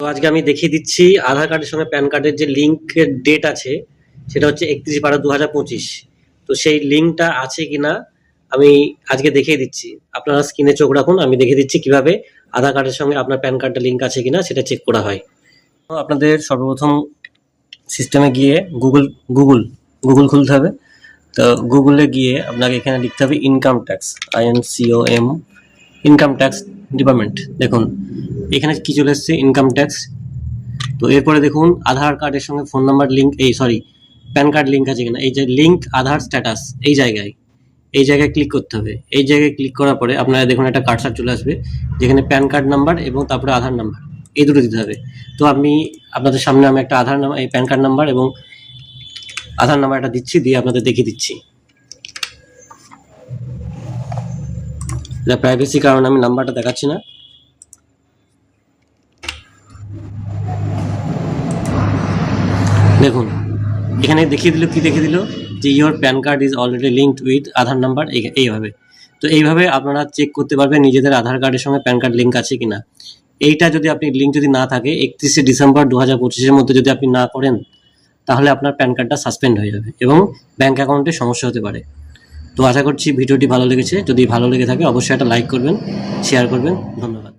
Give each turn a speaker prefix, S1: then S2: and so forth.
S1: তো আজকে আমি দেখিয়ে দিচ্ছি আধার কার্ডের সঙ্গে প্যান কার্ডের যে লিঙ্কের ডেট আছে সেটা হচ্ছে 31/12/2025। তো সেই লিঙ্কটা আছে কিনা আমি আজকে দেখিয়ে দিচ্ছি। আপনারা স্ক্রিনে চোখ রাখুন, আমি দেখিয়ে দিচ্ছি কিভাবে আধার কার্ডের সঙ্গে আপনার প্যান কার্ডটা লিঙ্ক আছে কিনা সেটা চেক করা হয়। তো আপনাদের সর্বপ্রথম সিস্টেমে গিয়ে গুগল গুগল খুলতে হবে। তো গুগলে গিয়ে আপনাকে এখানে লিখতে হবে income tax, INCOM, income tax department. দেখুন এখানে কি চলে এসছে, ইনকাম ট্যাক্স। তো এরপরে দেখুন আধার কার্ডের সঙ্গে phone number link, pan card link আছে কিনা, এই যে লিঙ্ক আধার স্ট্যাটাস, এই জায়গায় ক্লিক করতে হবে। এই জায়গায় ক্লিক করার পরে আপনারা দেখুন একটা কার্সার চলে আসবে যেখানে প্যান কার্ড নাম্বার এবং তারপরে আধার নাম্বার, এই দুটো দিতে হবে। তো আপনাদের সামনে আমি একটা আধার নাম্বার, এই প্যান কার্ড নাম্বার এবং আধার নাম্বারটা দিচ্ছি, দিয়ে আপনাদের দেখিয়ে দিচ্ছি। এটা প্রাইভেসি কারণে আমি নাম্বারটা দেখাচ্ছি না। দেখুন এখানে দেখিয়ে দিল, কি দেখিয়ে দিল যে your pan card is already linked with Aadhaar number, এইভাবে। তো এইভাবে আপনারা চেক করতে পারবেন নিজেদের আধার কার্ডের সঙ্গে প্যান কার্ড লিঙ্ক আছে কিনা। এইটা যদি আপনি লিঙ্ক যদি না থাকে 31শে ডিসেম্বর 2025-এর মধ্যে যদি আপনি না করেন, তাহলে আপনার প্যান কার্ডটা সাসপেন্ড হয়ে যাবে এবং ব্যাঙ্ক অ্যাকাউন্টে সমস্যা হতে পারে। তো আশা করছি ভিডিওটি ভালো লেগেছে। যদি ভালো লেগে থাকে অবশ্যই একটা লাইক করবেন, শেয়ার করবেন। ধন্যবাদ।